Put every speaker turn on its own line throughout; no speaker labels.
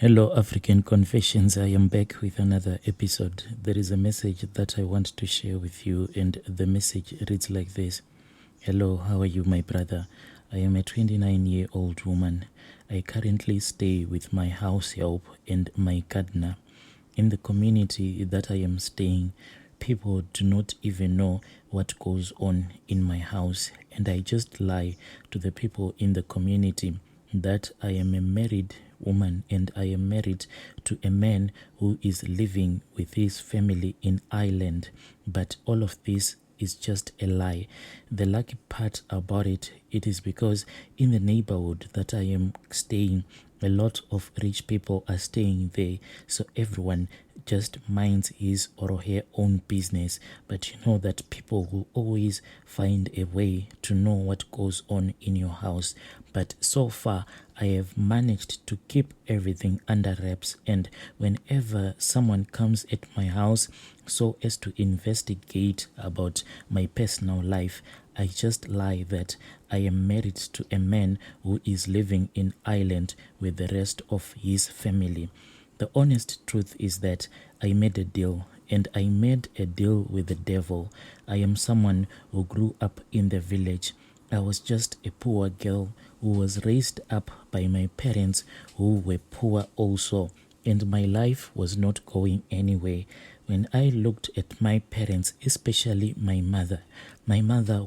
Hello, African Confessions. I am back with another episode. There is a message that I want to share with you, and the message reads like this. Hello, how are you, my brother? I am a 29-year-old woman. I currently stay with my house help and my gardener. In the community that I am staying, people do not even know what goes on in my house, and I just lie to the people in the community that I am a married woman and I am married to a man who is living with his family in Ireland. But all of this is just a lie. The lucky part about it is because in the neighborhood that I am staying, a lot of rich people are staying there, so everyone just minds his or her own business. But you know that people will always find a way to know what goes on in your house. But so far, I have managed to keep everything under wraps, and whenever someone comes at my house so as to investigate about my personal life, I just lie that I am married to a man who is living in Ireland with the rest of his family. The honest truth is that I made a deal, and I made a deal with the devil. I am someone who grew up in the village. I was just a poor girl who was raised up by my parents who were poor also, and my life was not going anywhere. When I looked at my parents, especially my mother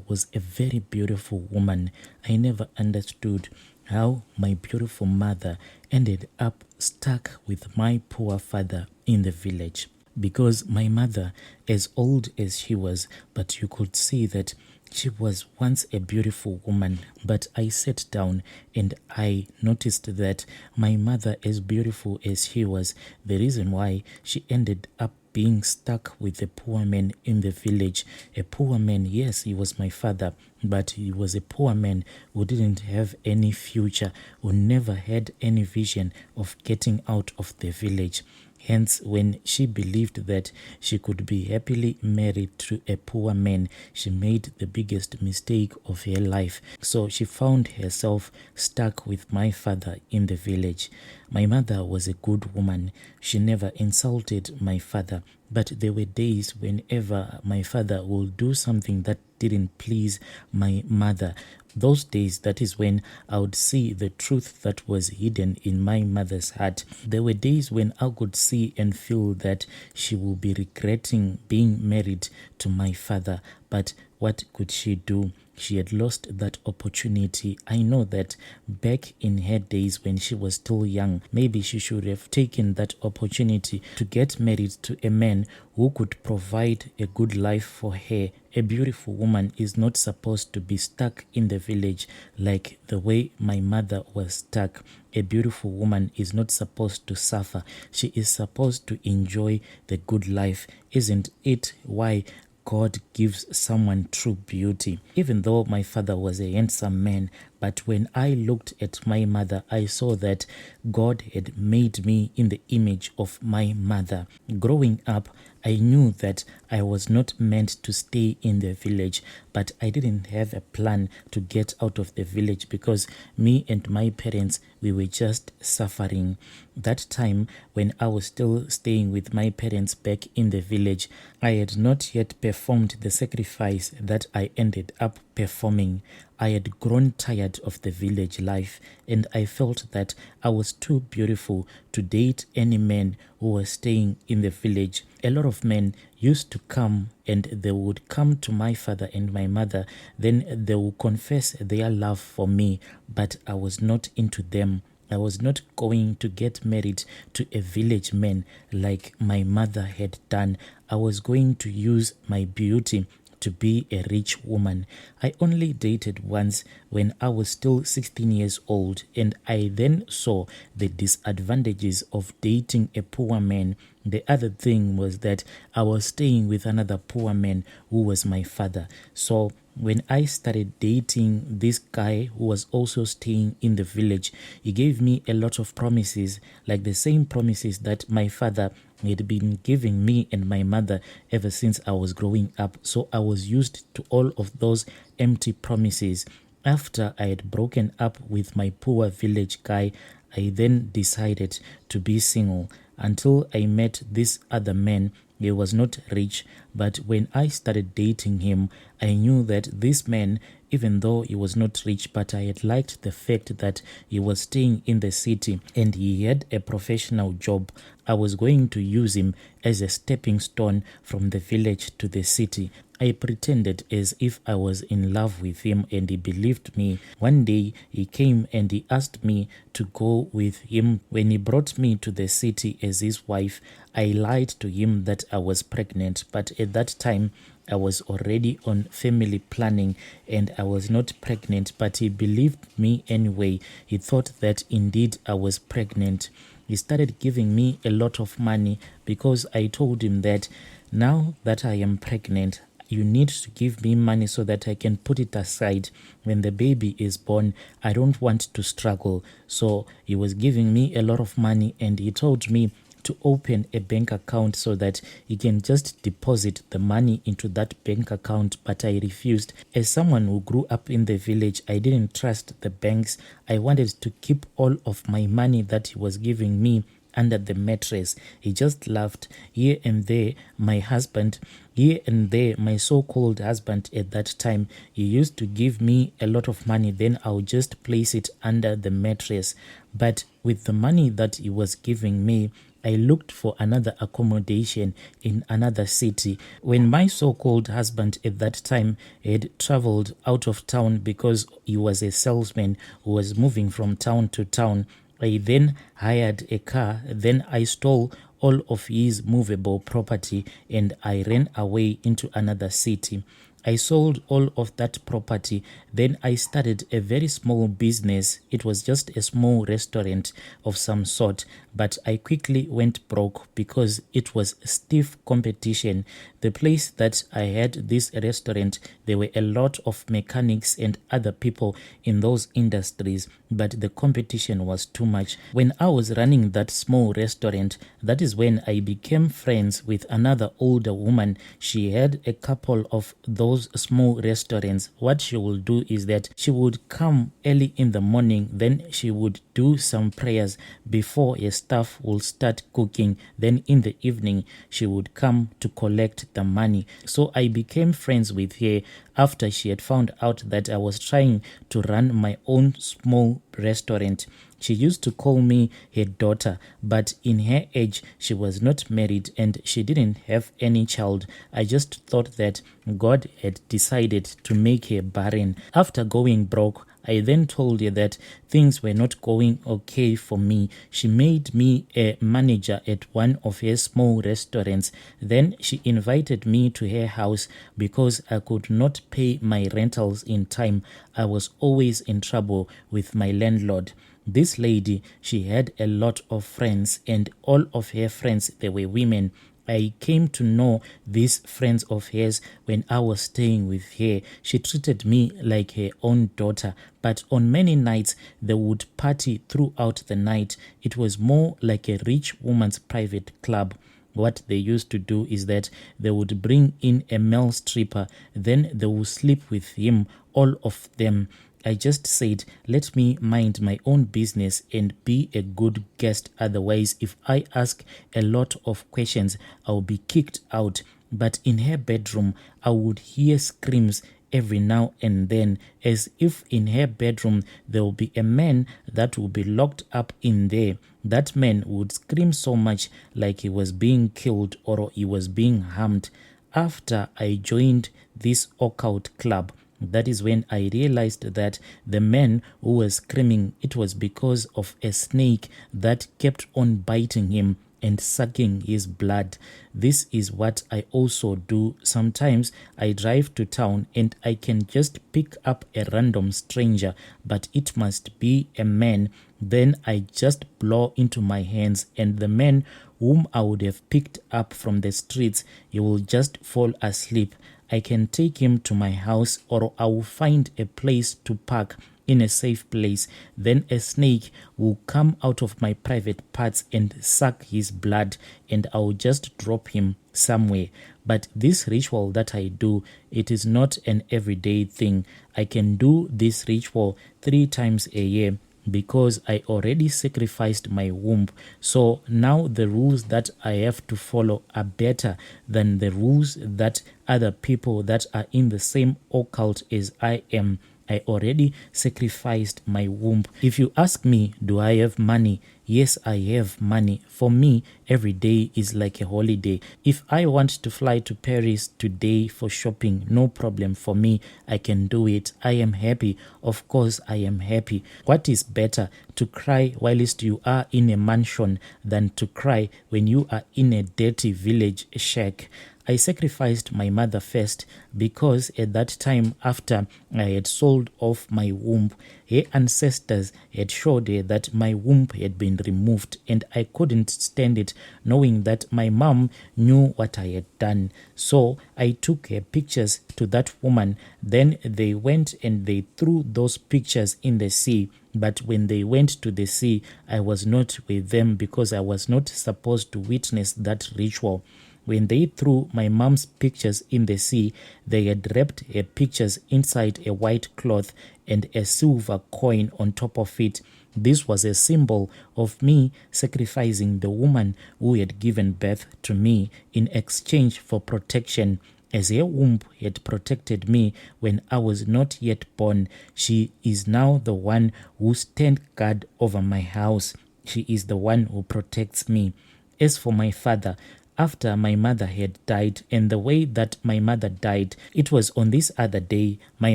was a very beautiful woman. I never understood how my beautiful mother ended up stuck with my poor father in the village. Because my mother, as old as she was, but you could see that she was once a beautiful woman. But I sat down and I noticed that my mother, as beautiful as she was, the reason why she ended up being stuck with a poor man in the village. A poor man, yes, he was my father, but he was a poor man who didn't have any future, who never had any vision of getting out of the village. Hence, when she believed that she could be happily married to a poor man, she made the biggest mistake of her life. So she found herself stuck with my father in the village. My mother was a good woman. She never insulted my father. But there were days whenever my father would do something that didn't please my mother. Those days, that is when I would see the truth that was hidden in my mother's heart. There were days when I could see and feel that she will be regretting being married to my father. But what could she do? She had lost that opportunity. I know that back in her days when she was still young, maybe she should have taken that opportunity to get married to a man who could provide a good life for her. A beautiful woman is not supposed to be stuck in the village like the way my mother was stuck. A beautiful woman is not supposed to suffer. She is supposed to enjoy the good life. Isn't it why God gives someone true beauty? Even though my father was a handsome man, but when I looked at my mother, I saw that God had made me in the image of my mother. Growing up, I knew that I was not meant to stay in the village, but I didn't have a plan to get out of the village because me and my parents, we were just suffering. That time when I was still staying with my parents back in the village, I had not yet performed the sacrifice that I ended up performing. I had grown tired of the village life, and I felt that I was too beautiful to date any man who was staying in the village. A lot of men used to come and they would come to my father and my mother, then they would confess their love for me, but I was not into them. I was not going to get married to a village man like my mother had done. I was going to use my beauty to be a rich woman. I only dated once when I was still 16 years old, and I then saw the disadvantages of dating a poor man. The other thing was that I was staying with another poor man who was my father. So when I started dating this guy who was also staying in the village, he gave me a lot of promises, like the same promises that my father had been giving me and my mother ever since I was growing up. So I was used to all of those empty promises. After I had broken up with my poor village guy, I then decided to be single until I met this other man. He was not rich, but when I started dating him, I knew that this man, even though he was not rich, but I had liked the fact that he was staying in the city and he had a professional job. I was going to use him as a stepping stone from the village to the city. I pretended as if I was in love with him and he believed me. One day he came and he asked me to go with him. When he brought me to the city as his wife, I lied to him that I was pregnant, but at that time I was already on family planning and I was not pregnant, but he believed me anyway. He thought that indeed I was pregnant. He started giving me a lot of money because I told him that now that I am pregnant, you need to give me money so that I can put it aside when the baby is born. I don't want to struggle. So he was giving me a lot of money and he told me to open a bank account so that he can just deposit the money into that bank account, but I refused. As someone who grew up in the village, I didn't trust the banks. I wanted to keep all of my money that he was giving me under the mattress. He just laughed. Here and there, my husband, here and there, my so-called husband at that time, he used to give me a lot of money, then I'll just place it under the mattress. But with the money that he was giving me, I looked for another accommodation in another city. When my so-called husband at that time had traveled out of town because he was a salesman who was moving from town to town, I then hired a car. Then I stole all of his movable property and I ran away into another city. I sold all of that property. Then I started a very small business. It was just a small restaurant of some sort, but I quickly went broke because it was stiff competition. The place that I had this restaurant, there were a lot of mechanics and other people in those industries, but the competition was too much. When I was running that small restaurant, that is when I became friends with another older woman. She had a couple of those small restaurants. What she would do is that she would come early in the morning, then she would do some prayers before her staff will start cooking. Then in the evening, she would come to collect the money. So I became friends with her after she had found out that I was trying to run my own small restaurant. She used to call me her daughter, but in her age, she was not married and she didn't have any child. I just thought that God had decided to make her barren. After going broke, I then told her that things were not going okay for me. She made me a manager at one of her small restaurants. Then she invited me to her house because I could not pay my rentals in time. I was always in trouble with my landlord. This lady, she had a lot of friends and all of her friends, they were women. I came to know these friends of hers when I was staying with her. She treated me like her own daughter, but on many nights they would party throughout the night. It was more like a rich woman's private club. What they used to do is that they would bring in a male stripper, then they would sleep with him, all of them. I just said, let me mind my own business and be a good guest. Otherwise, if I ask a lot of questions, I'll be kicked out. But in her bedroom, I would hear screams every now and then, as if in her bedroom there will be a man that will be locked up in there. That man would scream so much like he was being killed or he was being harmed. After I joined this occult club, that is when I realized that the man who was screaming, it was because of a snake that kept on biting him and sucking his blood. This is what I also do. Sometimes I drive to town and I can just pick up a random stranger, but it must be a man. Then I just blow into my hands and the man whom I would have picked up from the streets, he will just fall asleep. I can take him to my house or I will find a place to park in a safe place. Then a snake will come out of my private parts and suck his blood and I will just drop him somewhere. But this ritual that I do, it is not an everyday thing. I can do this ritual 3 times a year. because I already sacrificed my womb. So now the rules that I have to follow are better than the rules that other people that are in the same occult as I am. I already sacrificed my womb. If you ask me, do I have money? Yes, I have money. For me, every day is like a holiday. If I want to fly to Paris today for shopping, no problem for me. I can do it. I am happy. Of course, I am happy. What is better, to cry whilst you are in a mansion than to cry when you are in a dirty village shack? I sacrificed my mother first because at that time, after I had sold off my womb, her ancestors had showed her that my womb had been removed, and I couldn't stand it knowing that my mom knew what I had done. So I took her pictures to that woman. Then they went and they threw those pictures in the sea. But when they went to the sea, I was not with them because I was not supposed to witness that ritual. When they threw my mom's pictures in the sea, they had wrapped her pictures inside a white cloth and a silver coin on top of it. This was a symbol of me sacrificing the woman who had given birth to me in exchange for protection. As her womb had protected me when I was not yet born, she is now the one who stands guard over my house. She is the one who protects me. As for my father, after my mother had died, and the way that my mother died, it was on this other day. My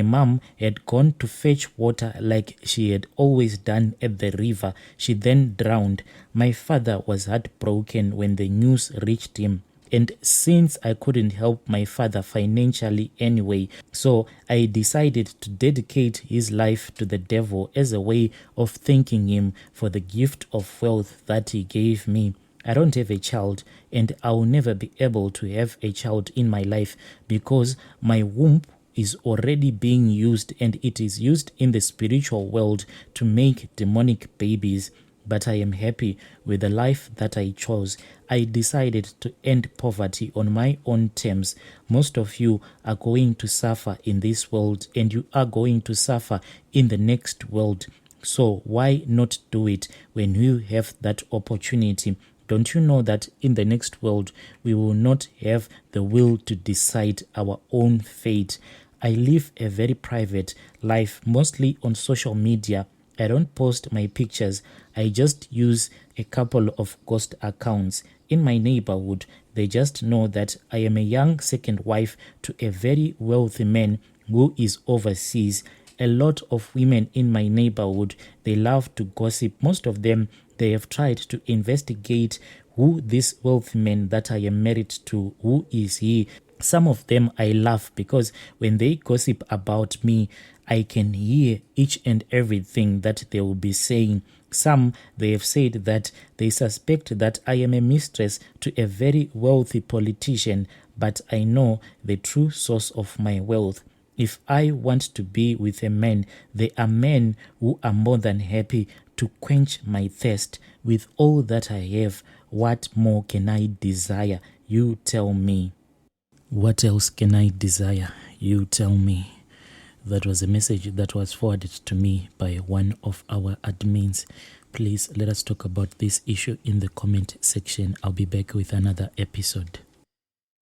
mom had gone to fetch water like she had always done at the river. She then drowned. My father was heartbroken when the news reached him. And since I couldn't help my father financially anyway, so I decided to dedicate his life to the devil as a way of thanking him for the gift of wealth that he gave me. I don't have a child, and I'll never be able to have a child in my life because my womb is already being used, and it is used in the spiritual world to make demonic babies. But I am happy with the life that I chose. I decided to end poverty on my own terms. Most of you are going to suffer in this world, and you are going to suffer in the next world. So why not do it when you have that opportunity? Don't you know that in the next world, we will not have the will to decide our own fate? I live a very private life, mostly on social media. I don't post my pictures. I just use a couple of ghost accounts. In my neighborhood, they just know that I am a young second wife to a very wealthy man who is overseas. A lot of women in my neighborhood, they love to gossip. Most of them, they have tried to investigate who this wealthy man that I am married to, who is he? Some of them I laugh because when they gossip about me, I can hear each and everything that they will be saying. Some, they have said that they suspect that I am a mistress to a very wealthy politician, but I know the true source of my wealth. If I want to be with a man, there are men who are more than happy to quench my thirst with all that I have. What more can I desire? You tell me. What else can I desire? You tell me. That was a message that was forwarded to me by one of our admins. Please let us talk about this issue in the comment section. I'll be back with another episode.